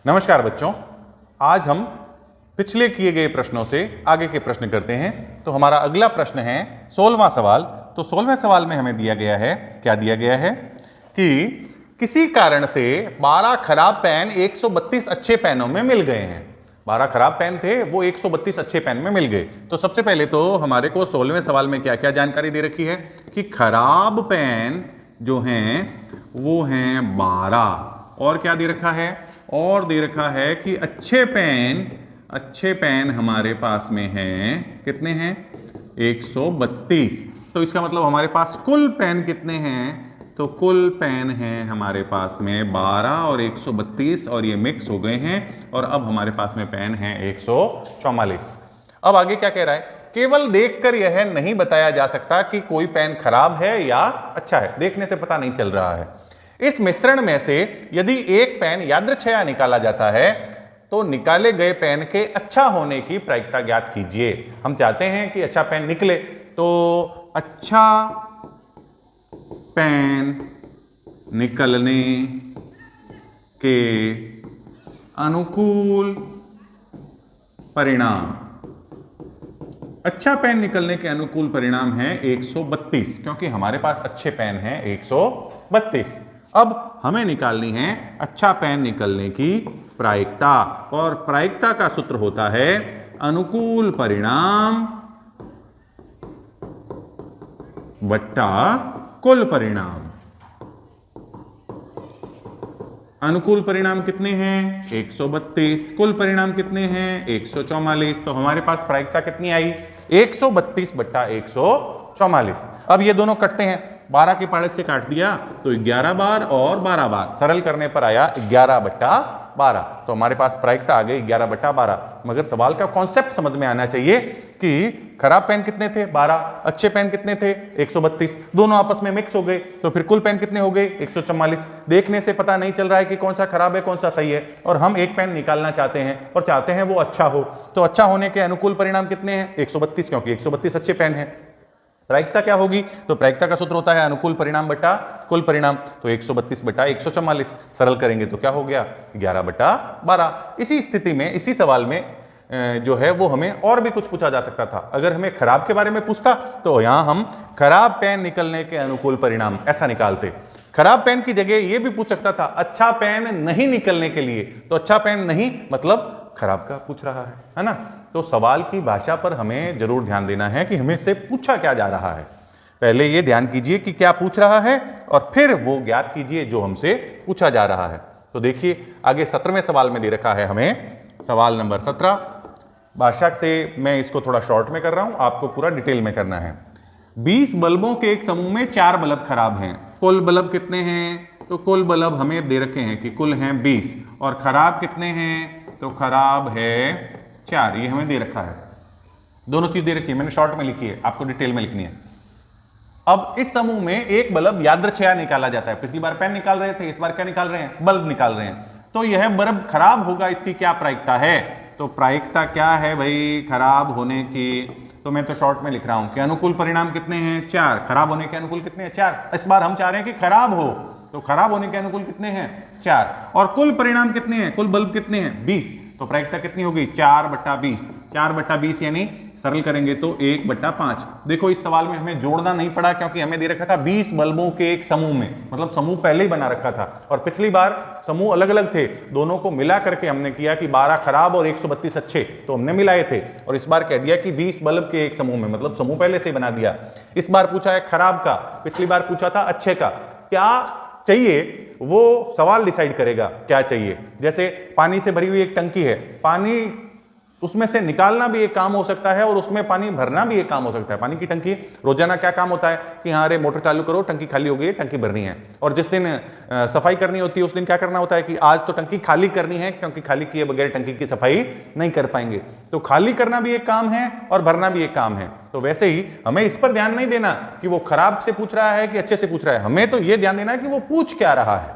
नमस्कार बच्चों, आज हम पिछले किए गए प्रश्नों से आगे के प्रश्न करते हैं। तो हमारा अगला प्रश्न है 16वां सवाल। तो 16वें सवाल में हमें दिया गया है, क्या दिया गया है कि किसी कारण से 12 खराब पेन 132 अच्छे पेनों में मिल गए हैं। 12 खराब पेन थे, वो 132 अच्छे पेन में मिल गए। तो सबसे पहले तो हमारे को 16वें सवाल में क्या क्या जानकारी दे रखी है कि खराब पेन जो हैं वो हैं 12, और क्या दे रखा है, और दे रखा है कि अच्छे पेन हमारे पास में हैं, कितने हैं 132। तो इसका मतलब हमारे पास कुल पेन कितने हैं, तो कुल पेन हैं हमारे पास में 12 और 132, और ये मिक्स हो गए हैं और अब हमारे पास में पेन हैं 144। अब आगे क्या कह रहा है, केवल देखकर यह नहीं बताया जा सकता कि कोई पेन खराब है या अच्छा है, देखने से पता नहीं चल रहा है। इस मिश्रण में से यदि एक पेन यादृच्छया निकाला जाता है तो निकाले गए पेन के अच्छा होने की प्रायिकता ज्ञात कीजिए। हम चाहते हैं कि अच्छा पेन निकले, तो अच्छा पेन निकलने के अनुकूल परिणाम, अच्छा पेन निकलने के अनुकूल परिणाम है 132, क्योंकि हमारे पास अच्छे पेन हैं 132। अब हमें निकालनी है अच्छा पेन निकलने की प्रायिकता, और प्रायिकता का सूत्र होता है अनुकूल परिणाम बट्टा कुल परिणाम। अनुकूल परिणाम कितने हैं 132, कुल परिणाम कितने हैं 144। तो हमारे पास प्रायिकता कितनी आई 132 बट्टा 144। अब ये दोनों कटते हैं, 12 के पाड़े से काट दिया तो 11 बार और 12 बार, सरल करने पर आया 11 बट्टा 12। तो हमारे पास प्रायिकता आ गई 11 बट्टा 12। मगर सवाल का कॉन्सेप्ट समझ में आना चाहिए कि खराब पेन कितने थे 12, अच्छे पेन कितने थे 132, दोनों आपस में मिक्स हो गए, तो फिर कुल पेन कितने हो गए 144। देखने से पता नहीं चल रहा है कि कौन सा खराब है कौन सा सही है, और हम एक पेन निकालना चाहते हैं और चाहते हैं वो अच्छा हो। तो अच्छा होने के अनुकूल परिणाम कितने हैं 132, क्योंकि 132 अच्छे पेन है। प्रायिकता क्या होगी, तो प्रायिकता का सूत्र होता है अनुकूल परिणाम बट्टा कुल परिणाम। तो 132 बट्टा 144, सरल करेंगे तो क्या हो गया 11 बट्टा 12। इसी स्थिति में, इसी सवाल में जो है वो हमें और भी कुछ पूछा जा सकता था। अगर हमें खराब के बारे में पूछता तो यहां हम खराब पेन निकलने के अनुकूल परिणाम ऐसा निकालते। खराब पेन की जगह ये भी पूछ सकता था अच्छा पेन नहीं निकलने के लिए, तो अच्छा पेन नहीं मतलब खराब का पूछ रहा है ना। तो सवाल की भाषा पर हमें जरूर ध्यान देना है कि हमें से पूछा क्या जा रहा है। पहले ये ध्यान कीजिए कि क्या पूछ रहा है और फिर वो ज्ञात कीजिए जो हमसे पूछा जा रहा है। तो देखिए आगे 17वें सवाल में दे रखा है हमें सवाल नंबर 17। भाषा से मैं इसको थोड़ा शॉर्ट में कर रहा हूं, आपको पूरा डिटेल में करना है। 20 बल्बों के एक समूह में 4 बल्ब खराब हैं। कुल बल्ब कितने हैं, तो कुल बल्ब हमें दे रखे हैं कि कुल हैं 20, और खराब कितने हैं, तो खराब है 4, ये हमें दे रखा है। दोनों चीज दे रखी है, मैंने शॉर्ट में लिखी है, आपको डिटेल में लिखनी है। अब इस समूह में एक बल्ब यादृच्छया निकाला जाता है। पिछली बार पेन निकाल रहे थे, इस बार क्या निकाल रहे हैं, बल्ब निकाल रहे हैं। तो यह बल्ब खराब होगा, इसकी क्या प्रायिकता है, तो प्रायिकता क्या है भाई खराब होने की, तो मैं तो शॉर्ट में लिख रहा हूं कि अनुकूल परिणाम कितने हैं 4, खराब होने के अनुकूल कितने हैं 4। इस बार हम चाह रहे हैं कि खराब हो, तो खराब होने के अनुकूल कितने हैं 4, और कुल परिणाम कितने हैं, कुल बल्ब कितने हैं 20। तो प्रायिकता कितनी हो गई 4 बट्टा 20, 4 बट्टा 20 यानी सरल करेंगे तो 1 बट्टा 5। देखो इस सवाल में हमें जोड़ना नहीं पड़ा, क्योंकि हमें दे रखा था 20 बल्बों के एक समूह में, मतलब समूह पहले ही बना रखा था, और पिछली बार समूह अलग अलग थे, दोनों को मिला करके हमने किया कि 12 खराब और 132 अच्छे, तो हमने मिलाए थे। और इस बार कह दिया कि 20 बल्ब के एक समूह में, मतलब समूह पहले से ही बना दिया। इस बार पूछा है खराब का, पिछली बार पूछा था अच्छे का। क्या चाहिए वो सवाल डिसाइड करेगा क्या चाहिए। जैसे पानी से भरी हुई एक टंकी है, पानी उसमें से निकालना भी एक काम हो सकता है और उसमें पानी भरना भी एक काम हो सकता है। पानी की टंकी रोजाना क्या काम होता है कि हाँ अरे मोटर चालू करो, टंकी खाली हो गई है, टंकी भरनी है। और जिस दिन सफाई करनी होती है उस दिन क्या करना होता है कि आज तो टंकी खाली करनी है, क्योंकि खाली किए बगैर टंकी की सफाई नहीं कर पाएंगे। तो खाली करना भी एक काम है और भरना भी एक काम है। तो वैसे ही हमें इस पर ध्यान नहीं देना कि वो खराब से पूछ रहा है कि अच्छे से पूछ रहा है, हमें तो ये ध्यान देना है कि वो पूछ क्या रहा है।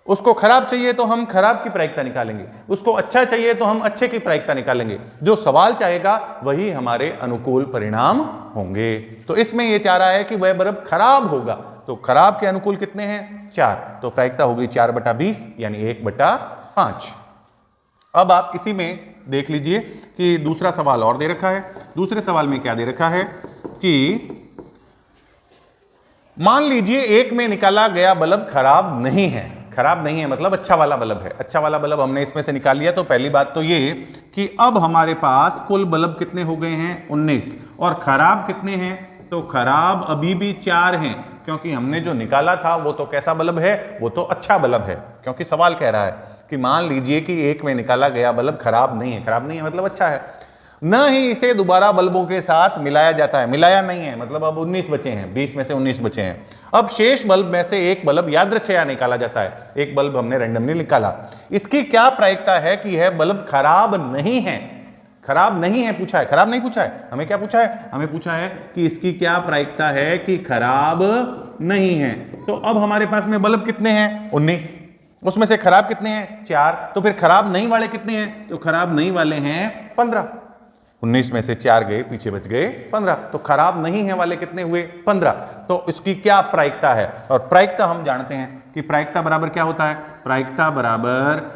उसको खराब चाहिए तो हम खराब की प्रायिकता निकालेंगे, उसको अच्छा चाहिए तो हम अच्छे की प्रायिकता निकालेंगे। जो सवाल चाहेगा वही हमारे अनुकूल परिणाम होंगे। तो इसमें यह चाह रहा है कि वह बल्ब खराब होगा, तो खराब के अनुकूल कितने हैं 4, तो प्रायिकता होगी 4 बटा 20 यानी 1 बटा 5। अब आप इसी में देख लीजिए कि दूसरा सवाल और दे रखा है। दूसरे सवाल में क्या दे रखा है कि मान लीजिए एक में निकाला गया बल्ब खराब नहीं है। खराब नहीं है मतलब अच्छा वाला बल्ब है। अच्छा वाला बल्ब हमने इसमें से निकाल लिया। तो पहली बात तो ये कि अब हमारे पास कुल बल्ब कितने हो गए हैं 19 और खराब कितने हैं, तो खराब अभी भी 4 हैं, क्योंकि हमने जो निकाला था वो तो कैसा बल्ब है, वो तो अच्छा बल्ब है। क्योंकि सवाल कह रहा है कि मान लीजिए कि एक में निकाला गया बल्ब खराब नहीं है। खराब नहीं है मतलब अच्छा है। न ही इसे दोबारा बल्बों के साथ मिलाया जाता है। मिलाया नहीं है मतलब अब 19 बचे हैं, 20 में से 19 बचे हैं। अब शेष बल्ब में से एक बल्ब यादृच्छया निकाला जाता है। एक बल्ब हमने रैंडमली निकाला। इसकी क्या प्रायिकता है कि यह बल्ब खराब नहीं है। खराब नहीं है पूछा है, खराब नहीं पूछा है। हमें क्या पूछा है, हमें पूछा है कि इसकी क्या प्रायिकता है कि खराब नहीं है। तो अब हमारे पास में बल्ब कितने हैं 19, उसमें से खराब कितने हैं 4। तो फिर खराब नहीं वाले कितने हैं, तो खराब नहीं वाले हैं 15। 19 में से 4 गए, पीछे बच गए 15। तो खराब नहीं है वाले कितने हुए 15। तो इसकी क्या प्रायिकता है, और प्रायिकता हम जानते हैं कि प्रायिकता बराबर क्या होता है। प्रायिकता बराबर,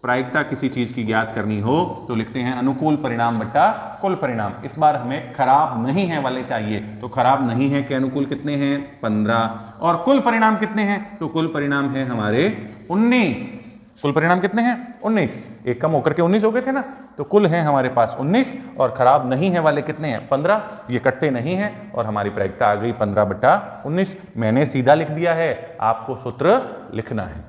प्रायिकता किसी चीज की ज्ञात करनी हो तो लिखते हैं अनुकूल परिणाम बट्टा कुल परिणाम। इस बार हमें खराब नहीं है वाले चाहिए। तो खराब नहीं है के अनुकूल कितने हैं 15 और कुल परिणाम कितने हैं, तो कुल परिणाम है हमारे 19। कुल परिणाम कितने हैं 19। एक कम होकर के 19 हो गए थे ना, तो कुल है हमारे पास 19 और खराब नहीं है वाले कितने हैं 15। ये कटते नहीं हैं और हमारी प्रायिकता आ गई 15 बट्टा 19। मैंने सीधा लिख दिया है, आपको सूत्र लिखना है।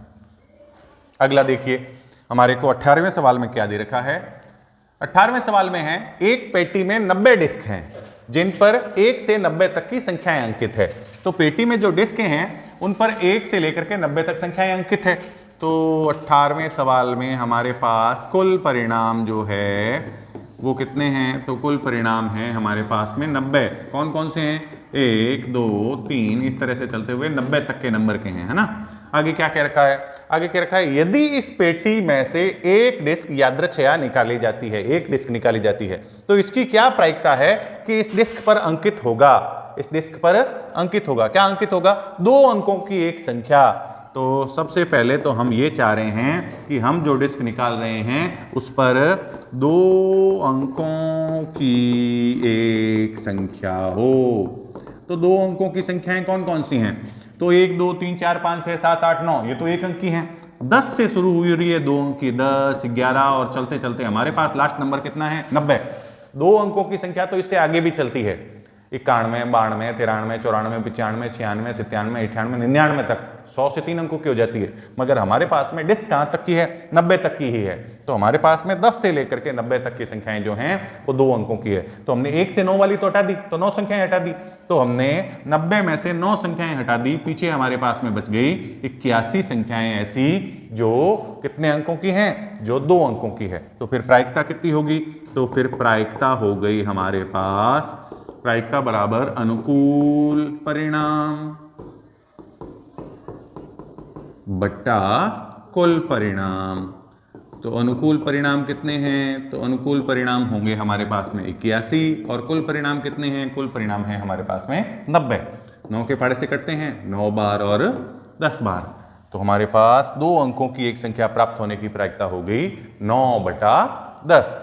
अगला देखिए, हमारे को 18वें सवाल में क्या दे रखा है। 18वें सवाल में है एक पेटी में 90 डिस्क हैं जिन पर 1 से 90 तक की संख्याएं अंकित है। तो पेटी में जो डिस्क हैं उन पर 1 से लेकर के 90 तक संख्याएं अंकित है। तो 18वें सवाल में हमारे पास कुल परिणाम जो है वो कितने हैं, तो कुल परिणाम है हमारे पास में 90। कौन कौन से हैं, 1 2 3 इस तरह से चलते हुए 90 तक के नंबर के हैं, है ना। आगे क्या कह रखा है, आगे कह रखा है यदि इस पेटी में से एक डिस्क यादृच्छया निकाली जाती है, एक डिस्क निकाली जाती है, तो इसकी क्या प्रायिकता है कि इस डिस्क पर अंकित होगा। इस डिस्क पर अंकित होगा, क्या अंकित होगा, 2 अंकों की एक संख्या। तो सबसे पहले तो हम ये चाह रहे हैं कि हम जो डिस्क निकाल रहे हैं उस पर 2 अंकों की एक संख्या हो। तो 2 अंकों की संख्याएं कौन कौन सी हैं, तो 1 2 3 4 5 6 7 8 9 ये तो 1 अंक की हैं। 10 से शुरू हुई रही है 2 अंक की, 10 11 और चलते चलते हमारे पास लास्ट नंबर कितना है 90। 2 अंकों की संख्या तो इससे आगे भी चलती है, 91 92 93 94 95 96 97 98 99 तक, 100 से 3 अंकों की हो जाती है। मगर हमारे पास में डिस्क कहाँ तक की है, 90 तक की ही है। तो हमारे पास में 10 से लेकर के 90 तक की संख्याएं जो हैं वो 2 अंकों की है। तो हमने 1 से 9 वाली तो हटा दी, तो 9 संख्याएं हटा दी। तो हमने 90 में से 9 संख्याएं हटा दी, पीछे हमारे पास में बच गई 81 संख्याएं ऐसी जो कितने अंकों की हैं, जो 2 अंकों की है। तो फिर प्रायिकता कितनी होगी, तो फिर प्रायिकता हो गई हमारे पास, प्रायिकता बराबर अनुकूल परिणाम बट्टा कुल परिणाम। तो अनुकूल परिणाम कितने हैं, तो अनुकूल परिणाम होंगे हमारे पास में 81 और कुल परिणाम कितने हैं, कुल परिणाम है हमारे पास में 90। 9 के पाड़े से कटते हैं 9 बार और 10 बार। तो हमारे पास 2 अंकों की एक संख्या प्राप्त होने की प्रायिकता हो गई 9 बटा 10।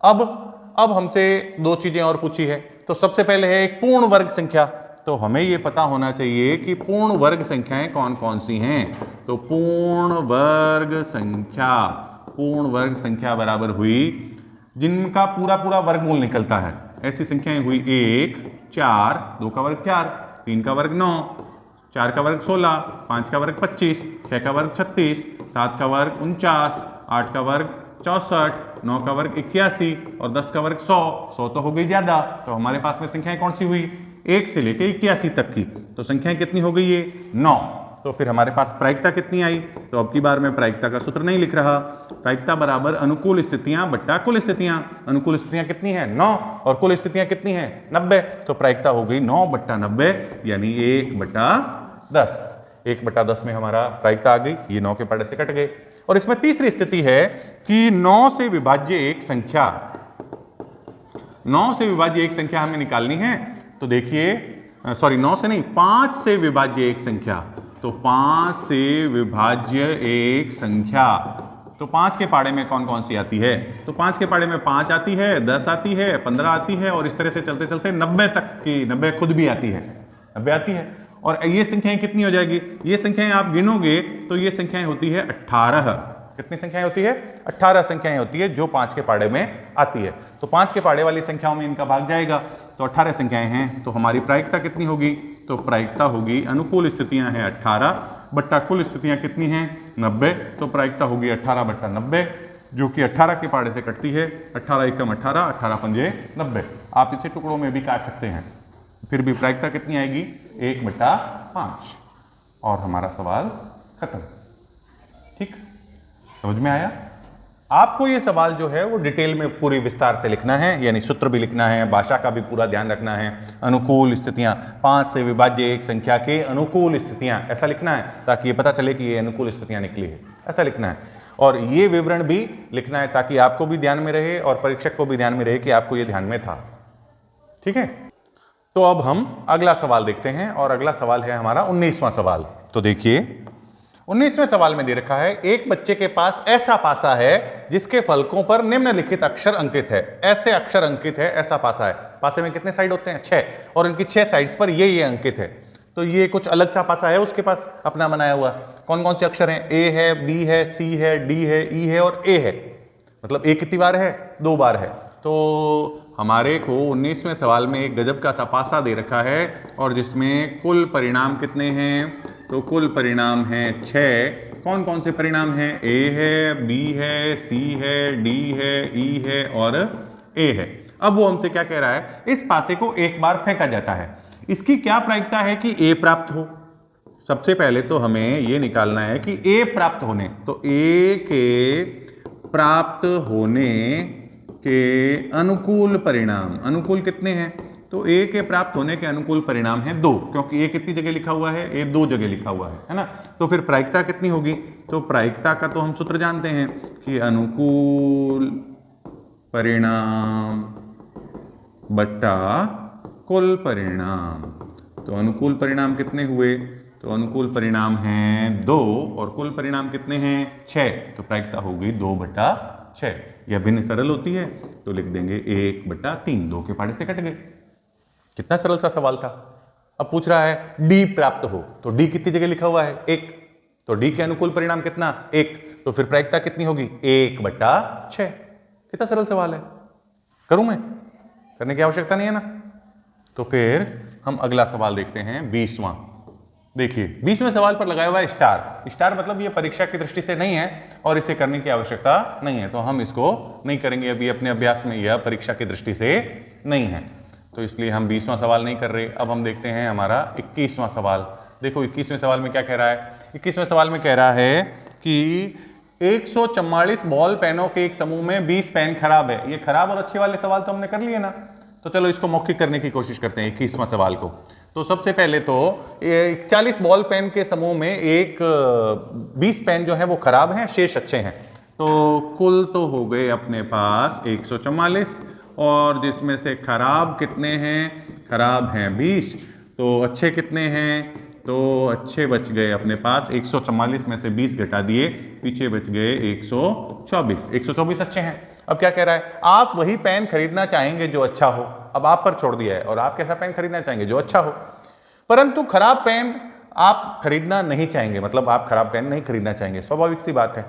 अब हमसे 2 चीजें और पूछी है। तो सबसे पहले है एक पूर्ण वर्ग संख्या। तो हमें यह पता होना चाहिए कि पूर्ण वर्ग संख्याएं कौन कौन सी हैं। तो पूर्ण वर्ग संख्या, पूर्ण वर्ग संख्या बराबर हुई जिनका पूरा पूरा वर्गमूल निकलता है। ऐसी संख्याएं हुई 1 4, 2 का वर्ग 4, 3 का वर्ग 9, 4 का वर्ग 16, 5 का वर्ग 25, 6 का वर्ग 36, 7 का वर्ग 49, 8 का वर्ग 64, 9 का वर्ग 81 और 10 का वर्ग 100। 100 तो हो गई ज्यादा, तो हमारे पास में संख्याएं कौन सी हुई 1 से लेकर 81 तक की। तो संख्याएं कितनी हो गई, ये 9। तो फिर हमारे पास प्रायिकता कितनी आई, तो अब की बार मैं प्रायिकता का सूत्र नहीं लिख रहा। प्रायिकता बराबर अनुकूल स्थितियां बट्टा कुल स्थितियां। अनुकूल स्थितियां कितनी है 9 और कुल स्थितियां कितनी है 90। तो प्रायिकता हो गई 9 बट्टा 90 यानी 1 बटा 10। 1 बटा 10 में हमारा प्रायिकता आ गई, ये 9 के पाड़े से कट गए। और इसमें तीसरी स्थिति है कि 9 से विभाज्य एक संख्या, 9 से विभाज्य एक संख्या हमें निकालनी है। तो देखिए, सॉरी 9 से नहीं, 5 से विभाज्य एक संख्या। तो 5 से विभाज्य एक संख्या, तो 5 के पाड़े में कौन कौन सी आती है? तो 5 के पाड़े में 5 आती है, 10 आती है, 15 आती है और इस तरह से चलते चलते 90 तक की, 90 खुद भी आती है, 90 आती है। और ये संख्याएं कितनी हो जाएगी? ये संख्याएं आप गिनोगे तो ये संख्याएं होती है 18। कितनी संख्याएं होती है? 18 संख्याएं होती है जो 5 के पाड़े में आती है। तो 5 के पाड़े वाली संख्याओं में इनका भाग जाएगा, तो 18 संख्याएं हैं। तो हमारी प्रायिकता कितनी होगी? तो प्रायिकता होगी, अनुकूल स्थितियां हैं 18 बट्टा कुल स्थितियां कितनी हैं? 90। तो प्रायिकता होगी 18 बट्टा 90, जो कि 18 के पाड़े से कटती है। 18 एकम 18, 18 पंजे 90। आप इसे टुकड़ों में भी काट सकते हैं, फिर भी प्रायिकता कितनी आएगी? 1 बट्टा 5। और हमारा सवाल खत्म। ठीक, समझ में आया? आपको ये सवाल जो है वो डिटेल में पूरी विस्तार से लिखना है, यानी सूत्र भी लिखना है, भाषा का भी पूरा ध्यान रखना है। अनुकूल स्थितियां, 5 से विभाज्य एक संख्या के अनुकूल स्थितियां, ऐसा लिखना है ताकि ये पता चले कि ये अनुकूल स्थितियां निकली है, ऐसा लिखना है। और ये विवरण भी लिखना है ताकि आपको भी ध्यान में रहे और परीक्षक को भी ध्यान में रहे कि आपको ये ध्यान में था। ठीक है, तो अब हम अगला सवाल देखते हैं और अगला सवाल है हमारा 19वां सवाल। तो देखिए 19वें सवाल में दे रखा है, एक बच्चे के पास ऐसा पासा है जिसके फलकों पर निम्नलिखित अक्षर अंकित है। ऐसे अक्षर अंकित है, ऐसा पासा है। पासे में कितने साइड होते हैं? 6, और इनकी 6 साइड्स पर ये अंकित है। तो ये कुछ अलग सा पासा है उसके पास अपना बनाया हुआ। कौन कौन से अक्षर हैं? ए है, बी है, सी है, डी है, ई है और ए है। मतलब ए कितनी बार है? 2 बार है। तो हमारे को 19वें सवाल में एक गजब का सा पासा दे रखा है और जिसमें कुल परिणाम कितने हैं? तो कुल परिणाम हैं 6। कौन कौन से परिणाम हैं? ए है, बी है, सी है, डी है, ई है और ए है। अब वो हमसे क्या कह रहा है? इस पासे को एक बार फेंका जाता है। इसकी क्या प्रायिकता है कि ए प्राप्त हो? सबसे पहले तो हमें ये निकालना है कि ए प्राप्त होने, तो ए के प्राप्त होने के अनुकूल परिणाम, अनुकूल कितने हैं? तो ए के प्राप्त होने के अनुकूल परिणाम है 2, क्योंकि ए कितनी जगह लिखा हुआ है? ए 2 जगह लिखा हुआ है ना। तो फिर प्रायिकता कितनी होगी? तो प्रायिकता का तो हम सूत्र जानते हैं कि अनुकूल परिणाम बट्टा कुल परिणाम। तो अनुकूल परिणाम कितने हुए? तो अनुकूल परिणाम हैं 2 और कुल परिणाम कितने हैं? 6। तो प्रायिकता होगी 2 बट्टा 6। यह भिन्न सरल होती है तो लिख देंगे 1 बट्टा 3। 2 के पाड़े से कट गए। कितना सरल सा सवाल था। अब पूछ रहा है डी प्राप्त हो, तो डी कितनी जगह लिखा हुआ है? 1। तो डी के अनुकूल परिणाम कितना? 1। तो फिर प्रायिकता कितनी होगी? 1 बट्टा 6। कितना सरल सवाल है। करूं मैं? करने की आवश्यकता नहीं है ना। तो फिर हम अगला सवाल देखते हैं 20वां। देखिए 20वें सवाल पर लगाया हुआ है स्टार। स्टार मतलब ये परीक्षा की दृष्टि से नहीं है और इसे करने की आवश्यकता नहीं है, तो हम इसको नहीं करेंगे अभी अपने अभ्यास में। यह परीक्षा की दृष्टि से नहीं है, तो इसलिए हम 20वां सवाल नहीं कर रहे। अब हम देखते हैं हमारा 21वां सवाल। देखो 21वें सवाल में क्या कह रहा है? 21वें सवाल में कह रहा है कि 144 बॉल पेनों के एक समूह में 20 पेन खराब है। ये खराब और अच्छे वाले सवाल तो हमने कर लिए ना, तो चलो इसको मौखिक करने की कोशिश करते हैं 21वां सवाल को। तो सबसे पहले तो 40 बॉल पेन के समूह में 20 पेन जो है वो खराब हैं, शेष अच्छे हैं। तो कुल तो हो गए अपने पास 144, और जिसमें से खराब कितने हैं? खराब हैं 20। तो अच्छे कितने हैं? तो अच्छे बच गए अपने पास 144 में से 20 घटा दिए, पीछे बच गए 124। 124 अच्छे हैं। अब क्या कह रहा है? आप वही पेन खरीदना चाहेंगे जो अच्छा हो। अब आप पर छोड़ दिया है, और आप कैसा पेन खरीदना चाहेंगे? जो अच्छा हो। परंतु खराब पेन आप खरीदना नहीं चाहेंगे, मतलब आप खराब पेन नहीं खरीदना चाहेंगे, स्वाभाविक सी बात है।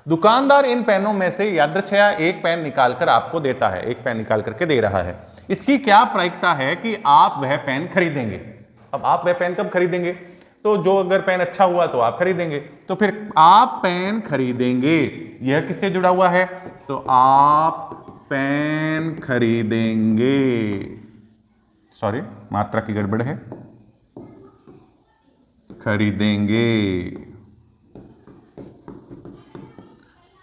दुकानदार इन पेनों में से यादृच्छया एक पेन निकालकर आपको देता है, एक पेन निकाल करके दे रहा है। इसकी क्या प्रायिकता है कि आप वह पेन खरीदेंगे? अब आप वह पेन कब खरीदेंगे? तो जो अगर पेन अच्छा हुआ तो आप खरीदेंगे। तो फिर आप पेन खरीदेंगे, यह किससे जुड़ा हुआ है? तो आप पेन खरीदेंगे, सॉरी मात्रा की गड़बड़ है, खरीदेंगे।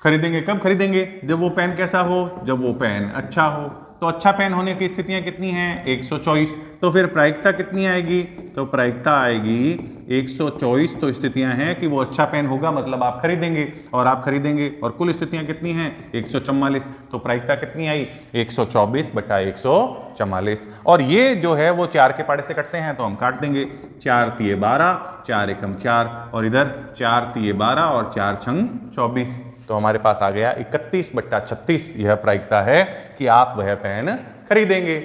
खरीदेंगे कब खरीदेंगे? जब वो पेन कैसा हो? जब वो पेन अच्छा हो। तो अच्छा पेन होने की स्थितियां कितनी हैं? 124। तो फिर प्रायिकता कितनी आएगी? तो प्रायिकता आएगी 124। तो स्थितियां हैं कि वो अच्छा पेन होगा, मतलब आप खरीदेंगे, और आप खरीदेंगे। और कुल स्थितियां कितनी हैं? 144। तो प्रायिकता कितनी आई? 124 बटा 144। और ये जो है वो 4 के पाड़े से कटते हैं, तो हम काट देंगे। 4 तिये 12, 4 एकम 4, और इधर 4 तिये 12 और 4 छंग 24। तो हमारे पास आ गया 31/36। यह प्रायिकता है कि आप वह पेन खरीदेंगे।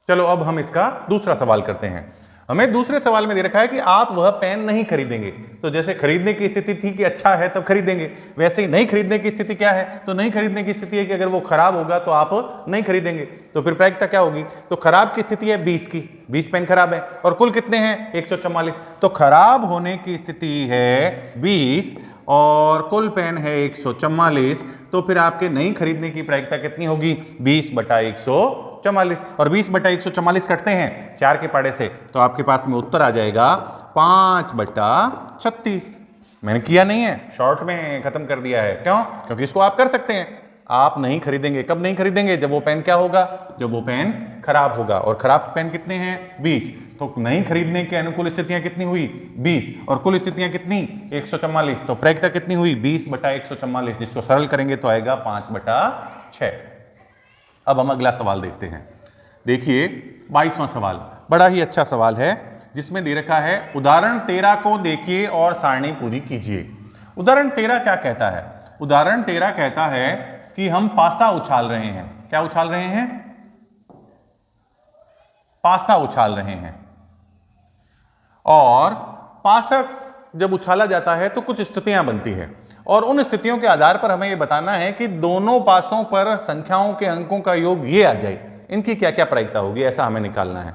चलो अब हम इसका दूसरा सवाल करते हैं। हमें दूसरे सवाल में दे रखा है कि आप वह पेन नहीं खरीदेंगे। तो जैसे खरीदने की स्थिति थी कि अच्छा है तब खरीदेंगे, वैसे ही नहीं खरीदने की स्थिति क्या है? तो नहीं खरीदने की स्थिति है कि अगर वो खराब होगा तो आप नहीं खरीदेंगे। तो फिर प्रायिकता क्या होगी? तो खराब की स्थिति है 20 की, 20 पेन खराब है और कुल कितने हैं? 144। तो खराब होने की स्थिति है 20 और कुल पेन है 144। तो फिर आपके नहीं खरीदने की प्रायिकता कितनी होगी? 20/144। और 20/144 कटते हैं 4 के पाड़े से, तो आपके पास में उत्तर आ जाएगा 5/36। मैंने किया नहीं है, शॉर्ट में खत्म कर दिया है। क्यों? क्योंकि इसको आप कर सकते हैं। आप नहीं खरीदेंगे, कब नहीं खरीदेंगे? जब वो पेन क्या होगा? जब वो पेन खराब होगा। और खराब पेन कितने हैं? 20। तो नहीं खरीदने की अनुकूल स्थितियां कितनी हुई? 20 और कुल स्थितियां कितनी? 144। तो प्रायिकता कितनी हुई? 20/144, जिसको सरल करेंगे तो आएगा 5/6। अब हम अगला सवाल देखते हैं। देखिए 22वां सवाल बड़ा ही अच्छा सवाल है, जिसमें दे रखा है उदाहरण 13 को देखिए और सारणी पूरी कीजिए। उदाहरण 13 क्या कहता है? उदाहरण 13 कहता है कि हम पासा उछाल रहे हैं। क्या उछाल रहे हैं? पासा उछाल रहे हैं। और पासा जब उछाला जाता है तो कुछ स्थितियां बनती है और उन स्थितियों के आधार पर हमें यह बताना है कि दोनों पासों पर संख्याओं के अंकों का योग ये आ जाए, इनकी क्या क्या प्रायिकता होगी, ऐसा हमें निकालना है।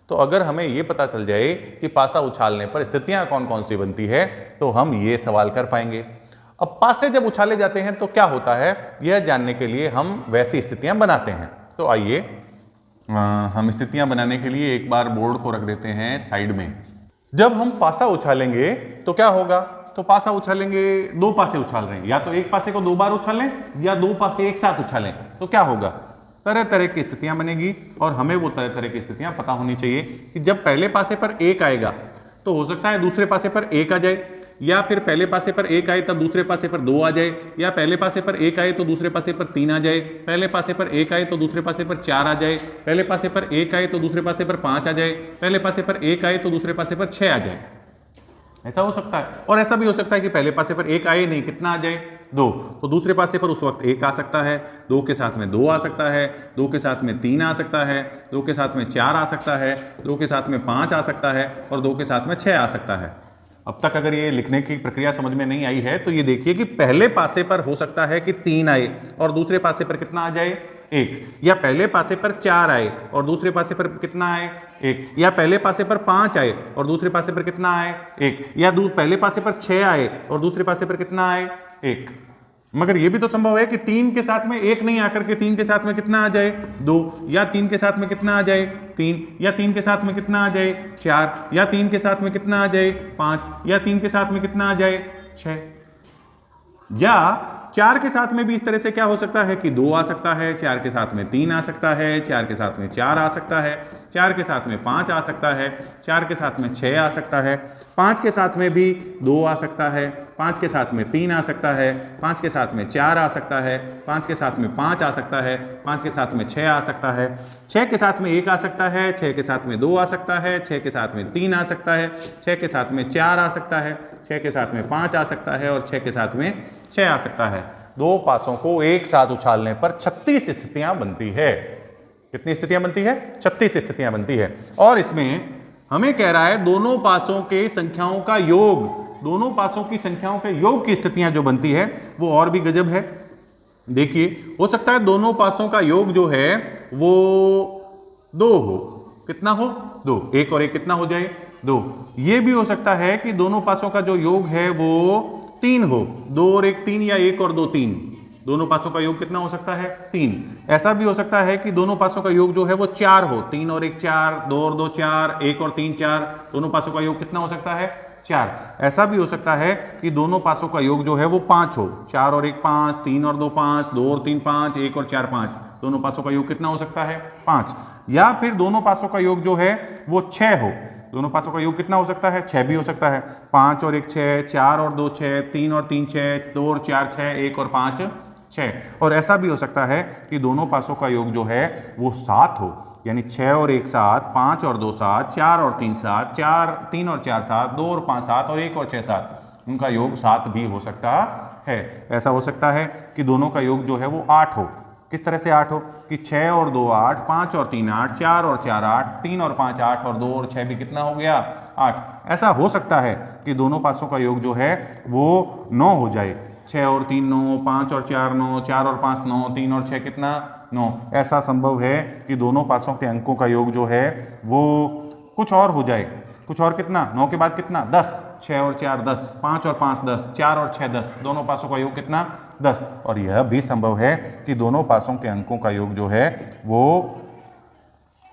तो अगर हमें यह पता चल जाए कि पासा उछालने पर स्थितियां कौन कौन सी बनती है तो हम ये सवाल कर पाएंगे। अब पासे जब उछाले जाते हैं तो क्या होता है, यह जानने के लिए हम वैसी स्थितियां बनाते हैं। तो आइए हम स्थितियां बनाने के लिए एक बार बोर्ड को रख देते हैं साइड में। जब हम पासा उछालेंगे तो क्या होगा? तो पासा उछालेंगे, दो पासे उछाल रहे हैं, या तो एक पासे को 2 बार उछालें या 2 पासे एक साथ उछालें, तो क्या होगा? तरह तरह की स्थितियां बनेगी और हमें वो तरह तरह की स्थितियां पता होनी चाहिए कि जब पहले पासे पर 1 आएगा तो हो सकता है दूसरे पासे पर 1 आ जाए, या फिर पहले पासे पर 1 आए तब दूसरे पासे पर 2 आ जाए, या पहले पासे पर 1 आए तो दूसरे पासे पर 3 आ जाए, पहले पासे पर 1 आए तो दूसरे पासे पर 4 आ जाए, पहले पासे पर 1 आए तो दूसरे पासे पर 5 आ जाए, पहले पासे पर 1 आए तो दूसरे पासे पर 6 आ जाए। ऐसा हो सकता है। और ऐसा भी हो सकता है कि पहले पासे पर 1 आए नहीं, कितना आ जाए? 2। तो दूसरे पासे पर उस वक्त 1 आ सकता है, 2 के साथ में 2 आ सकता है, 2 के साथ में 3 आ सकता है, 2 के साथ में 4 आ सकता है, 2 के साथ में 5 आ सकता है और 2 के साथ में 6 आ सकता है। अब तक अगर ये लिखने की प्रक्रिया समझ में नहीं आई है तो ये देखिए कि पहले पासे पर हो सकता है कि 3 आए और दूसरे पासे पर कितना आ जाए? 1, या पहले पासे पर 4 आए और दूसरे पासे पर कितना आए? 1, या पहले पासे पर 5 आए और दूसरे पासे पर कितना आए? 1, या पहले पासे पर 6 आए और दूसरे पासे पर कितना आए? 1। मगर यह भी तो संभव है कि 3 के साथ में 1 नहीं आकर के 3 के साथ में कितना आ जाए? 2, या 3 के साथ में कितना आ जाए? 3, या 3 के साथ में कितना आ जाए? 4, या 3 के साथ में कितना आ जाए? 5, या 3 के साथ में कितना आ जाए? 6। या 4 के साथ में भी इस तरह से क्या हो सकता है कि 2 आ सकता है, 4 के साथ में 3 आ सकता है, 4 के साथ में 4 आ सकता है, 4 के साथ में 5 आ सकता है, 4 के साथ में 6 आ सकता है, 5 के साथ में भी 2 आ सकता है, 5 के साथ में 3 आ सकता है, 5 के साथ में 4 आ सकता है, 5 के साथ में 5 आ सकता है, 5 के साथ में 6 आ सकता है, 6 के साथ में 1 आ सकता है, 6 के साथ में 2 आ सकता है, 6 के साथ में 3 आ सकता है, 6 के साथ में 4 आ सकता है, 6 के साथ में 5 आ सकता है और 6 के साथ में 6 आ सकता है। दो पासों को एक साथ उछालने पर 36 स्थितियां बनती है। कितनी स्थितियां बनती है? 36 स्थितियां बनती है। और इसमें हमें कह रहा है दोनों पासों के संख्याओं का योग, दोनों पासों की संख्याओं के योग की स्थितियां जो बनती है वो और भी गजब है। देखिए हो सकता है दोनों पासों का योग जो है वो 2 हो। कितना हो? 2। 1 और 1 कितना हो जाए? 2। ये भी हो सकता है कि दोनों पासों का जो योग है वो 3 हो। 2 और 1 3, या 1 और 2 3। दोनों पासों का योग कितना हो सकता है? 3। ऐसा भी हो सकता है कि दोनों पासों का योग जो है वो 4 हो। 3 और 1 4, 2 और 2 4, 1 और 3 4। दोनों पासों का योग कितना हो सकता है? 4। ऐसा भी हो सकता है कि दोनों पासों का योग जो है वो 5 हो। 4 और 1 5, 3 और 2 5, 2 और 3 5, 1 और 4 5। दोनों पासों का योग कितना हो सकता है? 5। या फिर दोनों पासों का योग जो है वो 6 हो। दोनों पासों का योग कितना हो सकता है? 6 भी हो सकता है। 5 और 1 6, 4 और 2 6, 3 और 3 6, 2 और 4 6, 1 और 5 6। और ऐसा भी हो सकता है कि दोनों पासों का योग जो है वो 7 हो, यानी 6 और 1 7, 5 और 2 7, 4 और 3 7, 3 और 4 7, 2 और 5 7 और 1 और 6 7। उनका योग 7 भी हो सकता है। ऐसा हो सकता है कि दोनों का योग जो है वो 8 हो। किस तरह से 8 हो कि 6 और 2 8, 5 और 3 8, 4 और 4 8, 3 और 5 8 और 2 और 6 भी कितना हो गया 8। ऐसा हो सकता है कि दोनों पासों का योग जो है वो 9 हो जाए। 6 और 3 9, 5 और 4 9, 4 और 5 9, 3 और 6 कितना 9। ऐसा संभव है कि दोनों पासों के अंकों का योग जो है वो कुछ और हो जाए। कुछ और कितना 9 के बाद कितना 10, 6 और 4 10, 5 और 5 10, 4 और 6 10, दोनों पासों का योग कितना 10। और यह भी संभव है कि दोनों पासों के अंकों का योग जो है वो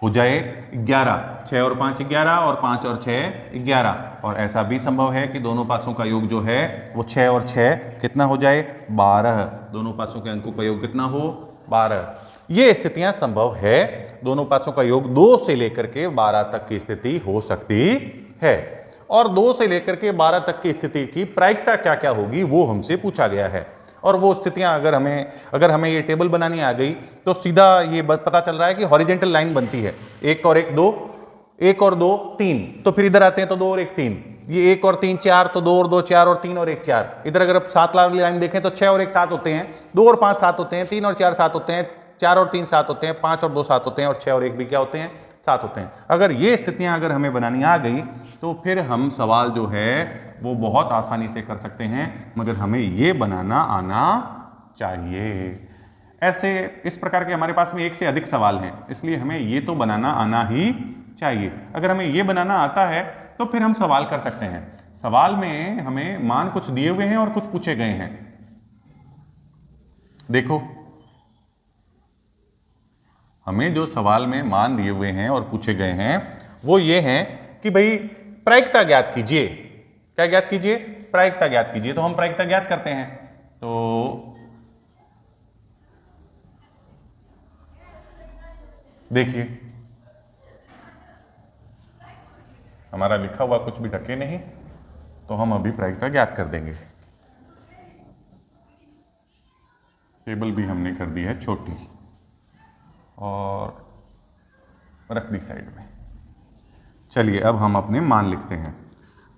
हो जाए 11, 6 और 5 11 और 5 और 6 11। और ऐसा भी संभव है कि दोनों पासों का योग जो है वो 6 और 6 कितना हो जाए 12। दोनों पासों के अंकों का योग कितना हो 12। ये स्थितियां संभव है। दोनों पासों का योग 2 से लेकर के 12 तक की स्थिति हो सकती है। और 2 से लेकर के 12 तक की स्थिति की प्रायिकता क्या क्या होगी वो हमसे पूछा गया है। और वो स्थितियां अगर हमें ये टेबल बनानी आ गई तो सीधा ये पता चल रहा है कि हॉरिजेंटल लाइन बनती है। 1 और 1 2, 1 और 2 3, तो फिर इधर आते हैं तो 2 और 1 3, ये 1 और 3 4, तो 2 और 2 4 और 3 और 1 4। इधर अगर आप 7 वाली लाइन देखें तो 6 और 1 7 होते हैं, 2 और 5 7 होते हैं, 3 और 4 7 होते हैं, 4 और 3 7 होते हैं, 5 और 2 7 होते हैं, और 6 और 1 भी क्या होते हैं 7 होते हैं। अगर ये स्थितियां अगर हमें बनानी आ गई तो फिर हम सवाल जो है वो बहुत आसानी से कर सकते हैं, मगर हमें ये बनाना आना चाहिए। ऐसे इस प्रकार के हमारे पास में एक से अधिक सवाल हैं, इसलिए हमें ये तो बनाना आना ही चाहिए। अगर हमें ये बनाना आता है तो फिर हम सवाल कर सकते हैं। सवाल में हमें मान कुछ दिए हुए हैं और कुछ पूछे गए हैं। देखो, हमें जो सवाल में मान दिए हुए हैं और पूछे गए हैं वो ये हैं कि भाई प्रायिकता ज्ञात कीजिए। क्या ज्ञात कीजिए? प्रायिकता ज्ञात कीजिए। तो हम प्रायिकता ज्ञात करते हैं। तो देखिए, हमारा लिखा हुआ कुछ भी ढके नहीं, तो हम अभी प्रायिकता ज्ञात कर देंगे। टेबल भी हमने कर दी है छोटी और रख दी साइड में। चलिए अब हम अपने मान लिखते हैं।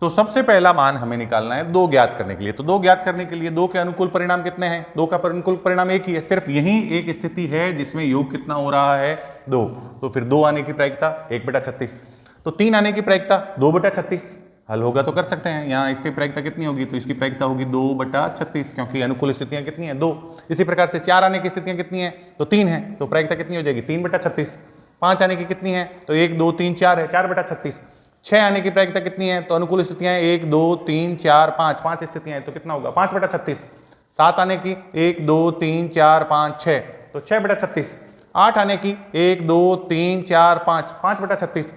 तो सबसे पहला मान हमें निकालना है 2 ज्ञात करने के लिए। तो 2 ज्ञात करने के लिए 2 के अनुकूल परिणाम कितने हैं? 2 का अनुकूल परिणाम एक ही है। सिर्फ यही एक स्थिति है जिसमें योग कितना हो रहा है 2। तो फिर 2 आने की प्रायिकता 1/36। तो 3 आने की प्रायिकता 2/36। हल होगा तो कर सकते हैं। यहाँ इसकी प्रायिकता कितनी होगी? तो इसकी प्रायिकता होगी 2/36, क्योंकि अनुकूल स्थितियां कितनी है 2। इसी प्रकार से 4 आने की स्थितियां कितनी है? तो 3 है, तो प्रायिकता कितनी हो जाएगी 3/36। 5 आने की कितनी है? तो 1 2 3 4 है, 4/36। 6 आने की प्रायिकता कितनी है? तो अनुकूल स्थितियां 1 2 3 4 5, 5 स्थितियां हैं, तो कितना होगा 5/36। 7 आने की 1 2 3 4 5 6, तो 6/36। 8 आने की 1 2 3 4 5, 5/36,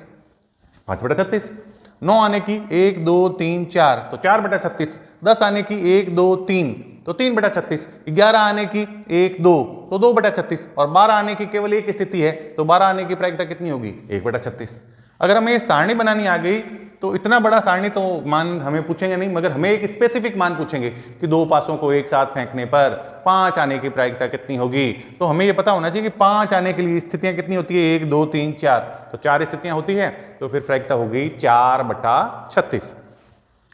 5/36। 9 आने की 1 2 3 4, तो 4/36। 10 आने की 1 2 3, तो 3/36। 11 आने की 1 2, तो 2/36। और 12 आने की केवल एक स्थिति है, तो 12 आने की प्रायिकता कितनी होगी 1/36। अगर हमें सारणी बनानी आ गई तो इतना बड़ा सारणी तो मान हमें पूछेंगे नहीं, मगर हमें एक स्पेसिफिक मान पूछेंगे कि 2 पासों को एक साथ फेंकने पर 5 आने की प्रायिकता कितनी होगी। तो हमें यह पता होना चाहिए कि 5 आने के लिए स्थितियां कितनी होती है 1 2 3 4, तो 4 स्थितियां होती है, तो फिर प्रायिकता हो गई 4/36।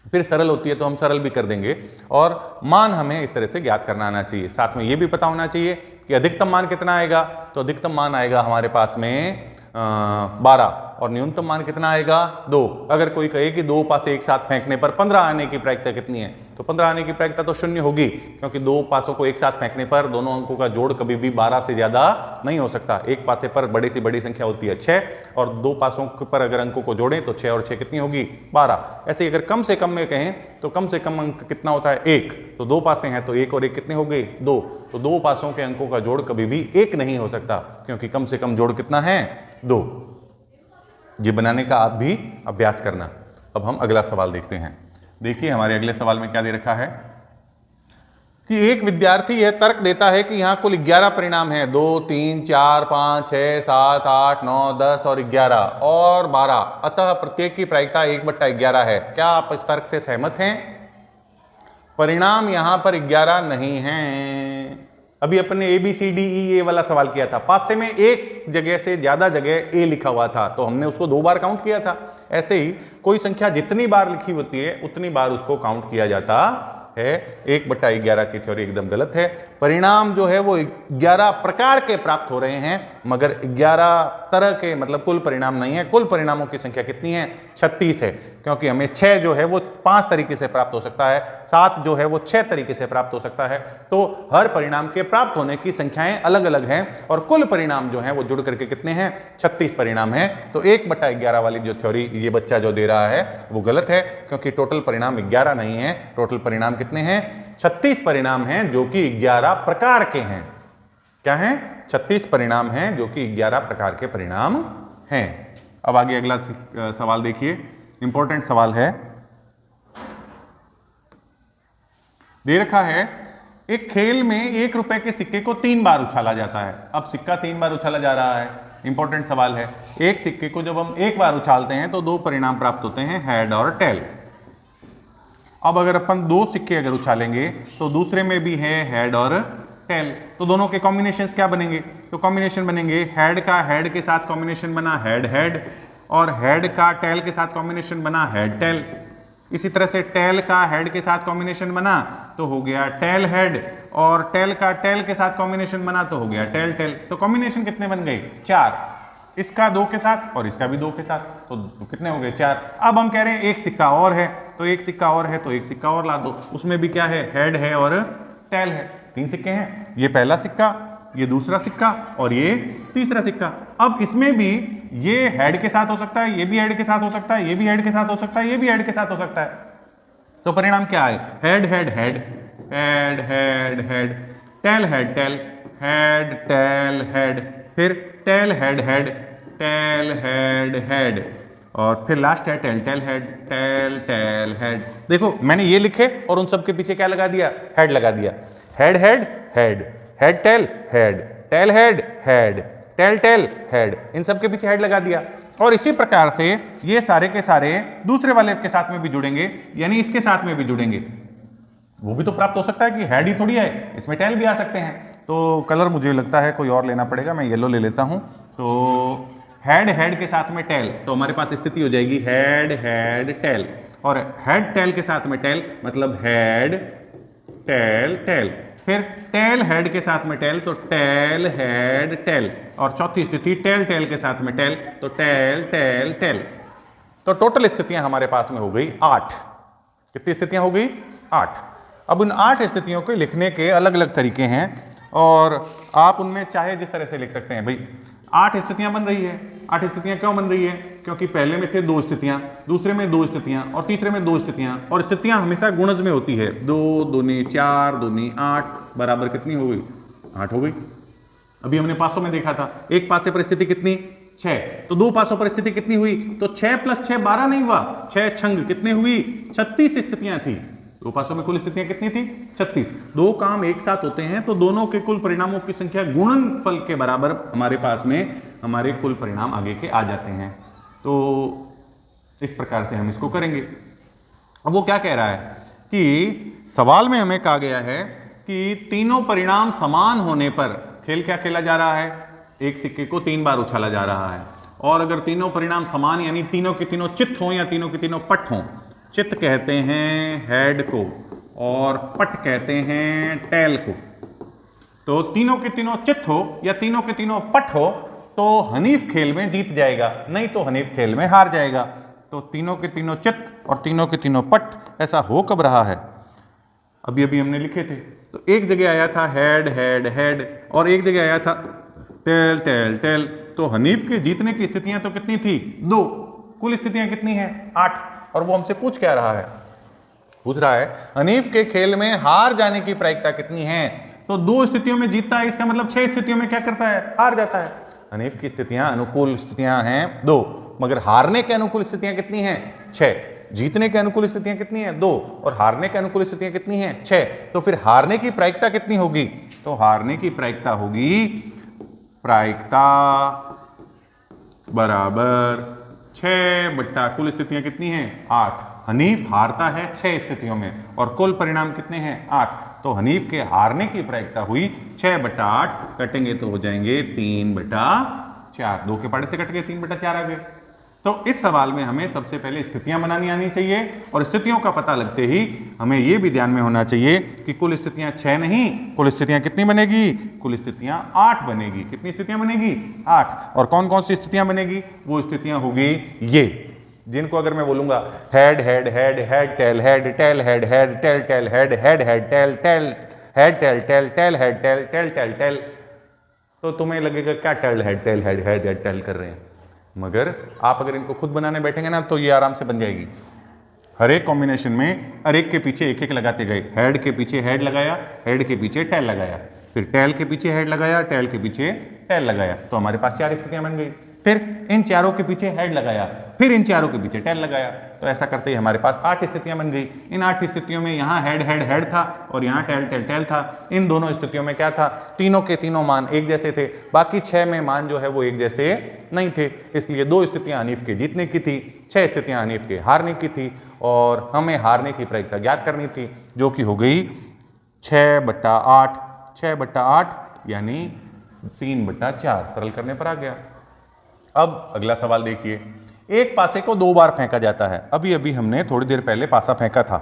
फिर सरल होती है तो हम सरल भी कर देंगे। और मान हमें इस तरह से ज्ञात करना आना चाहिए। साथ में ये भी पता होना चाहिए कि अधिकतम मान कितना आएगा। तो अधिकतम मान आएगा हमारे पास में 12, और न्यूनतम मान कितना आएगा 2। अगर कोई कहे कि 2 पासे एक साथ फेंकने पर 15 आने की प्रायिकता कितनी है, तो 15 आने की प्रायिकता तो 0 होगी, क्योंकि 2 पासों को एक साथ फेंकने पर दोनों अंकों का जोड़ कभी भी 12 से ज्यादा नहीं हो सकता। एक पासे पर बड़ी से बड़ी संख्या होती है 6, और 2 पासों पर अगर अंकों को जोड़ें तो 6 और 6 कितनी होगी 12। ऐसे ही अगर कम से कम में कहें तो कम से कम अंक कितना होता है 1। तो 2 पासे हैं तो 1 और 1 कितने हो गए 2। तो 2 पासों के अंकों का जोड़ कभी भी 1 नहीं हो सकता, क्योंकि कम से कम जोड़ कितना है 2। ये बनाने का आप भी अभ्यास करना। अब हम अगला सवाल देखते हैं। देखिए हमारे अगले सवाल में क्या दे रखा है कि एक विद्यार्थी यह तर्क देता है कि यहाँ कुल 11 परिणाम हैं, 2 3 4 5 6 7 8 9 10 और 11 और 12, अतः प्रत्येक की प्रायिकता 1/11 है। क्या आप इस तर्क से सहमत हैं? परिणाम यहाँ पर 11 नहीं है। अभी अपने ABCDE वाला सवाल किया था, पासे में एक जगह से ज्यादा जगह ए लिखा हुआ था, तो हमने उसको 2 बार काउंट किया था। ऐसे ही कोई संख्या जितनी बार लिखी होती है उतनी बार उसको काउंट किया जाता है। 1/11 की थ्योरी एकदम गलत है। परिणाम जो है वो 11 प्रकार के प्राप्त हो रहे हैं, मगर 11 तरह के मतलब कुल परिणाम नहीं है। कुल परिणामों की संख्या कितनी है? 36 है, क्योंकि हमें 6 जो है वो 5 तरीके से प्राप्त हो सकता है, 7 जो है वो 6 तरीके से प्राप्त हो सकता है। तो हर परिणाम के प्राप्त होने की संख्याएं अलग अलग हैं और कुल परिणाम जो है वो जुड़ करके कितने हैं? 36 परिणाम हैं। तो 1/11 वाली जो थ्योरी ये बच्चा जो दे रहा है वो गलत है, क्योंकि टोटल परिणाम 11 नहीं है। टोटल परिणाम कितने हैं? 36 परिणाम हैं, जो कि 11 प्रकार के हैं। क्या हैं? 36 परिणाम हैं, जो कि 11 प्रकार के परिणाम हैं। अब आगे अगला सवाल देखिए, इंपॉर्टेंट सवाल है। दे रखा है एक खेल में 1 रुपए के सिक्के को 3 बार उछाला जाता है। अब सिक्का 3 बार उछाला जा रहा है। इंपॉर्टेंट सवाल है, एक सिक्के को जब हम 1 बार उछालते हैं तो 2 परिणाम प्राप्त होते हैं, हेड और टेल। अब अगर अपन 2 सिक्के अगर उछालेंगे तो दूसरे में भी है हेड और टेल, तो दोनों के कॉम्बिनेशंस क्या बनेंगे? तो कॉम्बिनेशन बनेंगे, हेड का हेड के साथ कॉम्बिनेशन बना हेड हेड, और हेड का टेल के साथ कॉम्बिनेशन बना हेड टेल। इसी तरह से टेल का हेड के साथ कॉम्बिनेशन बना तो हो गया टेल हेड, और टेल का टेल के साथ कॉम्बिनेशन बना तो हो गया टेल टेल। तो कॉम्बिनेशन कितने बन गए? 4। इसका 2 के साथ और इसका भी 2 के साथ, तो कितने हो गए? 4। अब हम कह रहे हैं एक सिक्का और है, तो एक सिक्का और है तो एक सिक्का और ला दो, उसमें भी क्या है? हेड है और टेल है। 3 सिक्के हैं, ये पहला सिक्का, ये दूसरा सिक्का और ये तीसरा सिक्का। अब इसमें भी ये हेड के साथ हो सकता है, ये भी हेड के साथ हो सकता है, ये भी हेड के साथ हो सकता है, ये भी हेड के साथ हो सकता है। तो परिणाम क्या है? Head head head, head head head, tail head tail, head tail head, फिर tail head head, tail head head, और फिर लास्ट है tail tail head, tail tail head. देखो मैंने ये लिखे और उन सब के पीछे क्या लगा दिया? हेड लगा दिया। Head head head, head tail head, tail head head, tail tail head, इन सब के पीछे हेड लगा दिया। और इसी प्रकार से ये सारे के सारे दूसरे वाले के साथ में भी जुड़ेंगे, यानी इसके साथ में भी जुड़ेंगे। वो भी तो प्राप्त हो सकता है कि हेड ही थोड़ी है, इसमें टेल भी आ सकते हैं। तो कलर मुझे लगता है कोई और लेना पड़ेगा, मैं येलो ले लेता हूं। तो हेड हेड के साथ में टेल, तो हमारे पास स्थिति हो जाएगी हेड हेड टेल, और हेड टेल के साथ में टेल मतलब हेड टेल टेल, फिर टेल हेड के साथ में टेल तो टेल हेड टेल, और चौथी स्थिति टेल टेल के साथ में टेल तो टेल टेल टेल। तो टोटल स्थितियां हमारे पास में हो गई 8। कितनी स्थितियां हो गई? 8। अब उन 8 स्थितियों को लिखने के अलग अलग तरीके हैं, और आप उनमें चाहे जिस तरह से लिख सकते हैं। भाई 8 स्थितियां बन रही है। 8 स्थितियां क्यों बन रही है? क्योंकि पहले में थे 2 स्थितियां, दूसरे में 2 स्थितियां, और तीसरे में 2 स्थितियां, और स्थितियां हमेशा गुणज में होती है। 2 दूनी 4, दूनी 8 बराबर कितनी हो गई? 8 हो गई। अभी हमने पासों में देखा था, एक पासे पर स्थिति कितनी? 6, तो 2 पासों पर स्थिति कितनी हुई? तो 6 + 6 12 नहीं हुआ, 6 छंग कितने हुई? 36 स्थितियां थी। 2 पासों में कुल स्थितियां कितनी थी? 36। 2 काम एक साथ होते हैं तो दोनों के कुल परिणामों की संख्या गुणनफल के बराबर हमारे पास में हमारे कुल परिणाम आगे के आ जाते हैं। तो इस प्रकार से हम इसको करेंगे। अब वो क्या कह रहा है कि सवाल में हमें कहा गया है कि तीनों परिणाम समान होने पर खेल क्या खेला जा रहा है? एक सिक्के को 3 बार उछाला जा रहा है, और अगर तीनों परिणाम समान यानी तीनों के तीनों चित्त हों या तीनों के तीनों पट हों। चित्त कहते हैं हेड को और पट कहते हैं टेल को। तो तीनों के तीनों चित्त हो या तीनों के तीनों पट हो तो हनीफ खेल में जीत जाएगा, नहीं तो हनीफ खेल में हार जाएगा। तो तीनों के तीनों चित्त और तीनों के तीनों पट, ऐसा हो कब रहा है? अभी अभी हमने लिखे थे। तो एक जगह आया था हेड हेड हेड, और एक जगह आया था टेल टेल टेल। तो हनीफ के जीतने की स्थितियां तो कितनी थी? 2। कुल स्थितियां कितनी हैं? 8। और वो हमसे पूछ क्या रहा है? पूछ रहा है हनीफ के खेल में हार जाने की प्रायिकता कितनी है? तो 2 स्थितियों में जीतता है, इसका मतलब 6 स्थितियों में क्या करता है? हार जाता है। हनीफ की स्थितियां अनुकूल स्थितियां हैं 2, मगर हारने के अनुकूल स्थितियां कितनी हैं? 6। जीतने के अनुकूल स्थितियां कितनी हैं? 2, और हारने के अनुकूल स्थितियां कितनी हैं? 6। तो फिर हारने की प्रायिकता कितनी होगी? तो हारने की प्रायिकता होगी प्रायिकता बराबर 6 कुल स्थितियां कितनी हैं? 8। हनीफ हारता है 6 स्थितियों में, और कुल परिणाम कितने हैं? 8। तो हनीफ के हारने की प्रायिकता हुई 6/8, कटेंगे तो हो जाएंगे 3/4। 2 के पाड़े से कट गए, 3/4 आ गए। तो इस सवाल में हमें सबसे पहले स्थितियां बनानी आनी चाहिए और स्थितियों का पता लगते ही हमें यह भी ध्यान में होना चाहिए कि कुल स्थितियां 6 नहीं, कुल स्थितियां कितनी बनेगी? कुल स्थितियां 8 बनेगी। कितनी स्थितियां बनेगी? 8। और कौन कौन सी स्थितियां बनेगी? वो स्थितियां होगी ये, जिनको अगर मैं बोलूंगा head head head head tail head tail head head tail tail head head head tail tail head tail tail tail head tail tail tail tail, तो तुम्हें लगेगा क्या tail head tail head head head tail कर रहे हैं, मगर आप अगर इनको खुद बनाने बैठेंगे ना तो ये आराम से बन जाएगी। हर एक कॉम्बिनेशन में हर एक के पीछे एक एक लगाते गए। हेड के पीछे हेड लगाया, हेड के पीछे टेल लगाया, फिर टेल के पीछे हेड लगाया, टेल के पीछे टेल लगाया, तो हमारे पास 4 स्थितियां बन गई। फिर इन चारों के पीछे हेड लगाया, फिर इन चारों के पीछे टेल लगाया, तो ऐसा करते ही हमारे पास 8 स्थितियां बन गई। इन 8 स्थितियों में यहाँ हेड हेड हेड था और यहाँ टेल टेल टेल था। इन दोनों स्थितियों में क्या था? तीनों के तीनों मान एक जैसे थे, बाकी 6 में मान जो है वो एक जैसे नहीं थे, इसलिए 2 स्थितियां हनीफ के जीतने की थी, 6 स्थितियां हनीफ के हारने की थी और हमें हारने की प्रायिकता ज्ञात करनी थी, जो कि हो गई 6/8। 6/8 यानी 3/4। सरल करने पर आ गया। अब अगला सवाल देखिए, एक पासे को 2 बार फेंका जाता है। अभी अभी हमने थोड़ी देर पहले पासा फेंका था,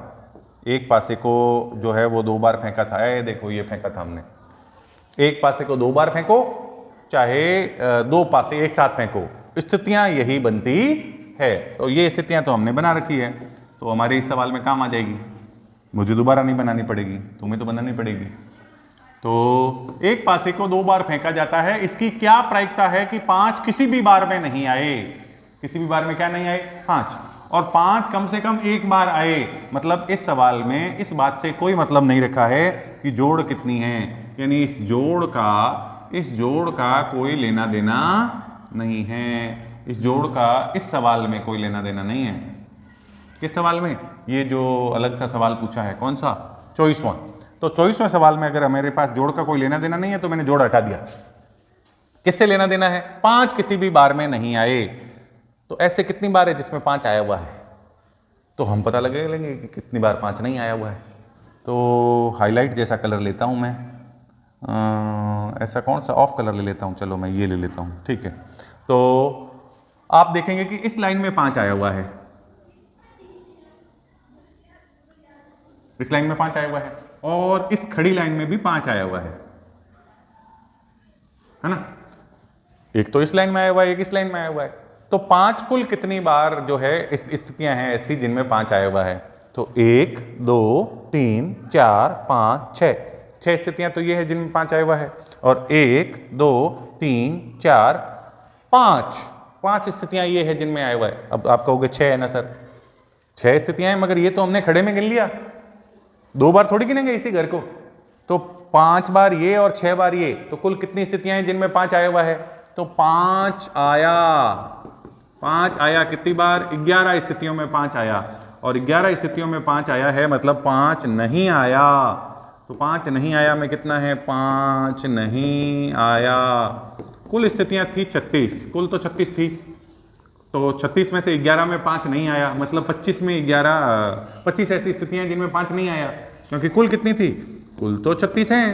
एक पासे को जो है वो 2 बार फेंका था। देखो ये फेंका था हमने। एक पासे को 2 बार फेंको, चाहे 2 पासे एक साथ फेंको, स्थितियां यही बनती है। तो ये स्थितियां तो हमने बना रखी है, तो हमारे इस सवाल में काम आ जाएगी। मुझे दोबारा नहीं बनानी पड़ेगी, तुम्हें तो बनानी पड़ेगी। तो एक पासे को 2 बार फेंका जाता है, इसकी क्या प्रायिकता है कि 5 किसी भी बार में नहीं आए। किसी भी बार में क्या नहीं आए? 5। और 5 कम से कम एक बार आए। मतलब इस सवाल में इस बात से कोई मतलब नहीं रखा है कि जोड़ कितनी है, यानी इस जोड़ का कोई लेना देना नहीं है। इस जोड़ का इस सवाल में कोई लेना देना नहीं है। किस सवाल में? ये जो अलग सा सवाल पूछा है, कौन सा? 24वां। तो 24वें सवाल में अगर मेरे पास जोड़ का कोई लेना देना नहीं है तो मैंने जोड़ हटा दिया। किससे लेना देना है? 5 किसी भी बार में नहीं आए। तो ऐसे कितनी बार है जिसमें 5 आया हुआ है, तो हम पता लगा लेंगे कि कितनी बार 5 नहीं आया हुआ है। तो हाईलाइट जैसा कलर लेता हूं मैं, ऐसा कौन सा ऑफ कलर ले लेता हूं, चलो मैं ये ले लेता हूं, ठीक है। तो आप देखेंगे कि इस लाइन में 5 आया हुआ है, इस लाइन में 5 आया हुआ है और इस खड़ी लाइन में भी 5 आया हुआ है ना। एक तो इस लाइन में आया हुआ है, एक इस लाइन में आया हुआ है। तो 5 कुल कितनी बार जो है इस स्थितियां हैं ऐसी जिनमें 5 आया हुआ है? तो 1 2 3 4 5 6 स्थितियां तो ये है जिनमें 5 आया हुआ है। और 1 2 3 4 5 स्थितियां ये है जिनमें आया हुआ है। अब आप कहोगे 6 है ना सर, 6 स्थितियां हैं, मगर ये तो हमने खड़े में गिन लिया, 2 बार थोड़ी गिनेंगे इसी घर को। तो 5 बार ये और 6 बार ये, तो कुल कितनी स्थितियां हैं जिनमें 5 आया हुआ है? तो 5 आया कितनी बार? 11 स्थितियों में 5 आया। और 11 स्थितियों में 5 आया है मतलब 5 नहीं आया। तो 5 नहीं आया में कितना है? 5 नहीं आया। कुल स्थितियां थी 36, कुल तो 36 थी, तो 36 में से 11 में 5 नहीं आया, मतलब 25 में 25 ऐसी स्थितियां जिनमें 5 नहीं आया। क्योंकि कुल कितनी थी? कुल तो 36 हैं,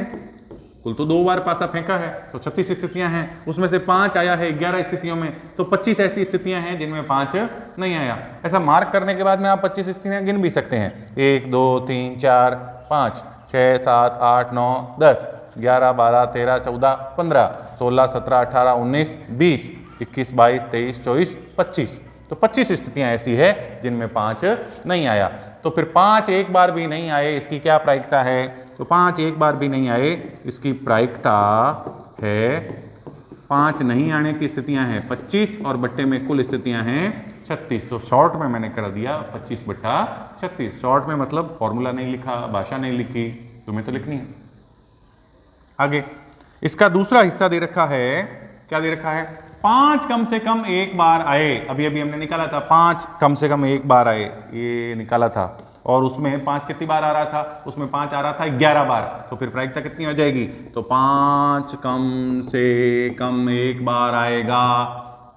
कुल तो 2 बार पासा फेंका है, तो 36 स्थितियां हैं, उसमें से 5 आया है 11 स्थितियों में, तो 25 ऐसी स्थितियां हैं जिनमें 5 नहीं आया। ऐसा मार्क करने के बाद में आप 25 स्थितियां गिन भी सकते हैं। 1 2 3 4 5 6 7 8 9 10 11 12 13 14 15 16 17 18 19 20 21 22 23 24 25। तो 25 स्थितियां ऐसी है जिनमें 5 नहीं आया। तो फिर 5 एक बार भी नहीं आए, इसकी क्या प्रायिकता है? तो 5 एक बार भी नहीं आए, इसकी प्रायिकता है 5 नहीं आने की स्थितियां हैं 25 और बट्टे में कुल स्थितियां हैं 36। तो शॉर्ट में मैंने कर दिया 25/36। शॉर्ट में मतलब फॉर्मूला नहीं लिखा, भाषा नहीं लिखी, तुम्हें तो लिखनी है। आगे इसका दूसरा हिस्सा दे रखा है, क्या दे रखा है? 5 कम से कम एक बार आए। अभी अभी हमने निकाला था 5 कम से कम एक बार आए, ये निकाला था। और उसमें 5 कितनी बार आ रहा था? उसमें 5 आ रहा था 11 बार। तो फिर प्रायिकता कितनी हो जाएगी? तो 5 कम से कम एक बार आएगा।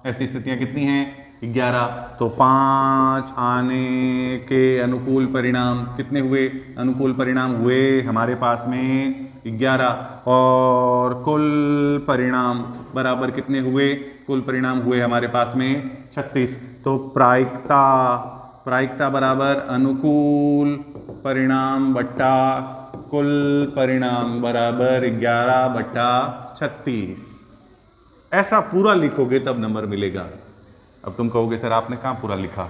ऐसी स्थितियां कितनी हैं? 11। तो 5 आने के अनुकूल परिणाम कितने हुए? अनुकूल परिणाम हुए हमारे पास में 11 और कुल परिणाम बराबर कितने हुए? कुल परिणाम हुए हमारे पास में 36। तो प्रायिकता बराबर अनुकूल परिणाम बट्टा कुल परिणाम बराबर 11/36। ऐसा पूरा लिखोगे तब नंबर मिलेगा। अब तुम कहोगे सर आपने कहाँ पूरा लिखा?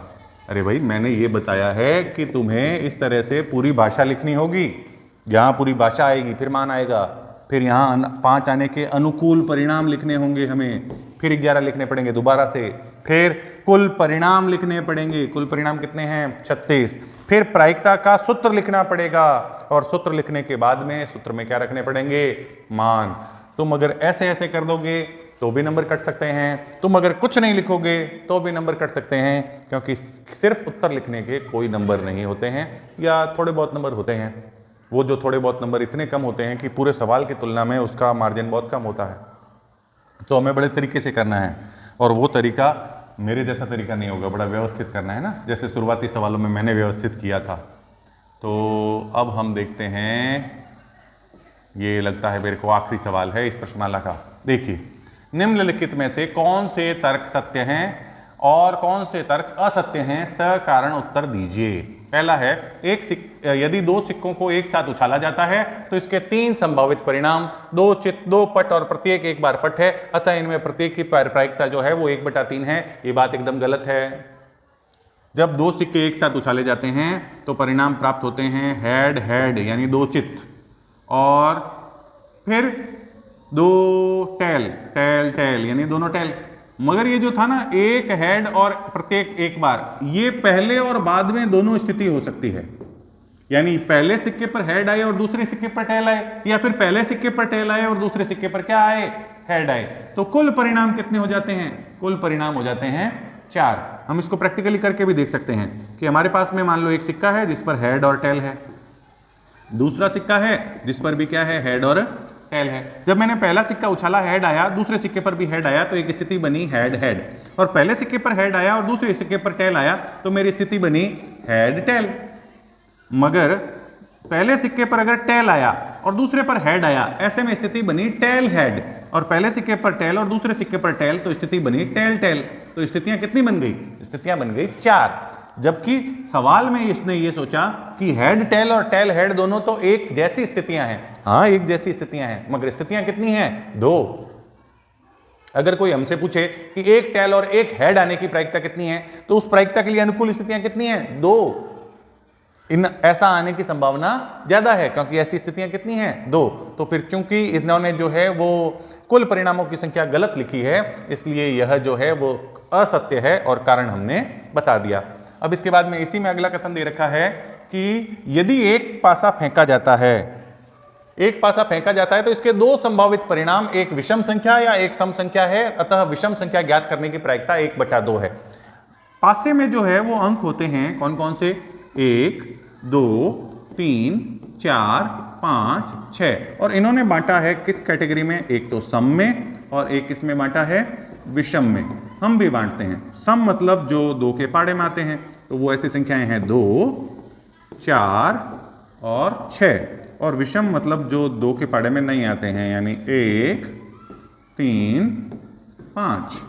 अरे भाई मैंने ये बताया है कि तुम्हें इस तरह से पूरी भाषा लिखनी होगी। यहाँ पूरी भाषा आएगी, फिर मान आएगा, फिर यहाँ 5 आने के अनुकूल परिणाम लिखने होंगे हमें, फिर 11 लिखने पड़ेंगे दोबारा से, फिर कुल परिणाम लिखने पड़ेंगे। कुल परिणाम कितने हैं? 36। फिर प्रायिकता का सूत्र लिखना पड़ेगा और सूत्र लिखने के बाद में सूत्र में क्या रखने पड़ेंगे? मान। तुम अगर ऐसे ऐसे कर दोगे तो भी नंबर कट सकते हैं, तुम अगर कुछ नहीं लिखोगे तो भी नंबर कट सकते हैं, क्योंकि सिर्फ उत्तर लिखने के कोई नंबर नहीं होते हैं, या थोड़े बहुत नंबर होते हैं। वो जो थोड़े बहुत नंबर इतने कम होते हैं कि पूरे सवाल की तुलना में उसका मार्जिन बहुत कम होता है। तो हमें बड़े तरीके से करना है, और वो तरीका मेरे जैसा तरीका नहीं होगा, बड़ा व्यवस्थित करना है ना, जैसे शुरुआती सवालों में मैंने व्यवस्थित किया था। तो अब हम देखते हैं, ये लगता है मेरे को आखिरी सवाल है इस प्रश्नमाला का। देखिए, निम्नलिखित में से कौन से तर्क सत्य हैं और कौन से तर्क असत्य हैं, सकारण उत्तर दीजिए। पहला है, यदि 2 सिक्कों को एक साथ उछाला जाता है तो इसके 3 संभावित परिणाम, 2 चित्त, 2 पट और प्रत्येक एक बार पट है, अतः इनमें प्रत्येक की प्रायिकता जो है वो 1/3 है। ये बात एकदम गलत है। जब 2 सिक्के एक साथ उछाले जाते हैं तो परिणाम प्राप्त होते हैं हेड हेड यानी 2 चित्त, और फिर 2 टेल टेल टेल यानी दोनों टेल। मगर ये जो था ना, एक हेड और प्रत्येक एक बार, ये पहले और बाद में दोनों स्थिति हो सकती है। यानी पहले सिक्के पर हेड आए और दूसरे सिक्के पर टेल आए, या फिर पहले सिक्के पर टेल आए और दूसरे सिक्के पर क्या आए? हेड आए। तो कुल परिणाम कितने हो जाते हैं? कुल परिणाम हो जाते हैं 4। हम इसको प्रैक्टिकली करके भी देख सकते हैं कि हमारे पास में मान लो एक सिक्का है जिस पर हेड और टेल है, दूसरा सिक्का है जिस पर भी क्या है? हेड और टेल है। जब मैंने पहला सिक्का उछाला, हेड आया, दूसरे सिक्के पर भी हेड आया, तो एक स्थिति बनी हेड हेड, और पहले सिक्के पर हेड आया और दूसरे सिक्के पर टेल आया तो मेरी स्थिति बनी हेड टेल। मगर पहले सिक्के पर अगर टेल आया और दूसरे पर हेड आया, ऐसे में स्थिति बनी टेल हेड, और पहले सिक्के पर टेल और दूसरे सिक्के पर टेल, तो स्थिति बनी टेल टेल। तो स्थितियां कितनी बन गई? स्थितियां बन गई 4। जबकि सवाल में इसने ये सोचा कि हेड टेल और टेल हेड दोनों तो एक जैसी स्थितियां हैं। हाँ, एक जैसी स्थितियां हैं, मगर स्थितियां कितनी हैं? 2। अगर कोई हमसे पूछे कि एक टेल और एक हेड आने की प्रायिकता कितनी है, तो उस प्रायिकता के लिए अनुकूल स्थितियां कितनी हैं? 2। इन ऐसा आने की संभावना ज्यादा है, क्योंकि ऐसी स्थितियां कितनी हैं? 2। तो फिर चूंकि इन्होंने जो है वो कुल परिणामों की संख्या गलत लिखी है, इसलिए यह जो है वो असत्य है, और कारण हमने बता दिया। अब इसके बाद में इसी में अगला कथन दे रखा है कि यदि एक पासा फेंका जाता है, एक पासा फेंका जाता है तो इसके 2 संभावित परिणाम, एक विषम संख्या या एक सम संख्या है, अतः विषम संख्या ज्ञात करने की प्रायिकता 1/2 है। पासे में जो है वो अंक होते हैं कौन कौन से? 1 2 3 4 5 6, और इन्होंने बांटा है किस कैटेगरी में? एक तो सम में, और एक इसमें बांटा है विषम में। हम भी बांटते हैं। सम मतलब जो 2 के पाड़े में आते हैं, तो वो ऐसी संख्याएं हैं 2 4 और 6, और विषम मतलब जो 2 के पाड़े में नहीं आते हैं, यानी 1 3 5।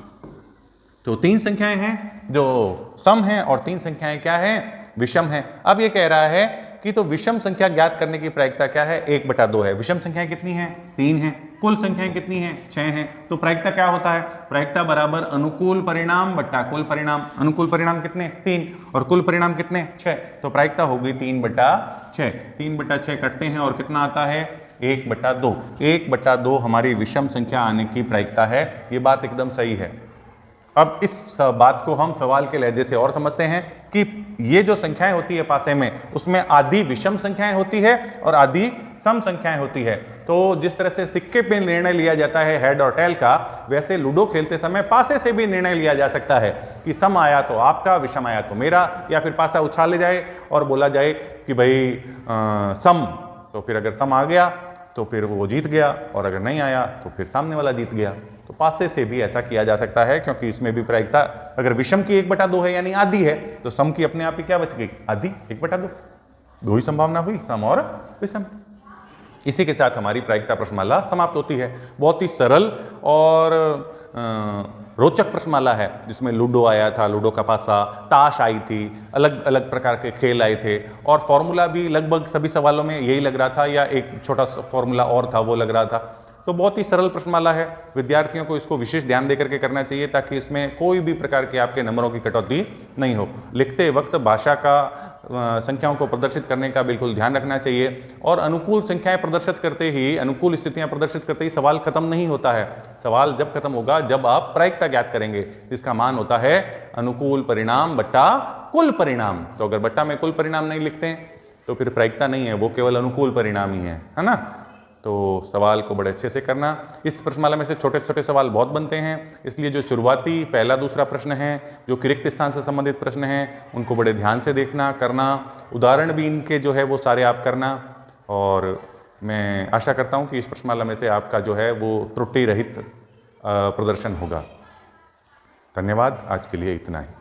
तो 3 संख्याएं हैं जो सम हैं और 3 संख्याएं क्या हैं? विषम है। अब ये कह रहा है कि तो विषम संख्या ज्ञात करने की प्रायिकता क्या है? 1/2 है। विषम संख्याएं कितनी हैं? 3 हैं। कुल संख्याएं कितनी हैं? 6 हैं। तो प्रायिकता क्या होता है? प्रायिकता बराबर अनुकूल परिणाम बट्टा कुल परिणाम। अनुकूल परिणाम कितने? 3, और कुल परिणाम कितने? 6। तो प्रायिकता हो गई 3/6। 3/6 कटते हैं और कितना आता है? 1/2। 1/2 हमारी विषम संख्या आने की प्रायिकता है। ये बात एकदम सही है। अब इस बात को हम सवाल के लहजे से और समझते हैं कि ये जो संख्याएं होती है पासे में, उसमें आधी विषम संख्याएं होती है और आधी सम संख्याएं होती है। तो जिस तरह से सिक्के पे निर्णय लिया जाता है हेड और टेल का, वैसे लूडो खेलते समय पासे से भी निर्णय लिया जा सकता है कि सम आया तो आपका, विषम आया तो मेरा, या फिर पासा उछाले जाए और बोला जाए कि भाई सम, तो फिर अगर सम आ गया तो फिर वो जीत गया, और अगर नहीं आया तो फिर सामने वाला जीत गया। तो पासे से भी ऐसा किया जा सकता है, क्योंकि इसमें भी प्रायिकता, अगर विषम की 1/2 है यानी आधी है, तो सम की अपने आप ही क्या बच गई, आधी, 1/2। दो ही संभावना हुई, सम और विषम। इसी के साथ हमारी प्रायिकता प्रश्नमाला समाप्त होती है। बहुत ही सरल और रोचक प्रश्नमाला है, जिसमें लूडो आया था, लूडो का पासा, ताश आई थी, अलग अलग प्रकार के खेल आए थे, और फॉर्मूला भी लगभग सभी सवालों में यही लग रहा था, या एक छोटा सा फॉर्मूला और था वो लग रहा था। तो बहुत ही सरल प्रश्नमाला है, विद्यार्थियों को इसको विशेष ध्यान देकर के करना चाहिए, ताकि इसमें कोई भी प्रकार के आपके नंबरों की कटौती नहीं हो। लिखते वक्त भाषा का संख्याओं को प्रदर्शित करने का बिल्कुल ध्यान रखना चाहिए, और अनुकूल संख्याएं प्रदर्शित करते ही, अनुकूल स्थितियां प्रदर्शित करते ही सवाल खत्म नहीं होता है। सवाल जब खत्म होगा जब आप प्रायिकता ज्ञात करेंगे, जिसका मान होता है अनुकूल परिणाम बट्टा कुल परिणाम। तो अगर बट्टा में कुल परिणाम नहीं लिखते हैं तो फिर प्रायिकता नहीं है, वो केवल अनुकूल परिणाम ही है ना। तो सवाल को बड़े अच्छे से करना। इस प्रश्नमाला में से छोटे छोटे सवाल बहुत बनते हैं, इसलिए जो शुरुआती पहला दूसरा प्रश्न है, जो कि रिक्त स्थान से संबंधित प्रश्न हैं, उनको बड़े ध्यान से देखना, करना। उदाहरण भी इनके जो है वो सारे आप करना, और मैं आशा करता हूं कि इस प्रश्नमाला में से आपका जो है वो त्रुटि रहित प्रदर्शन होगा। धन्यवाद, आज के लिए इतना ही।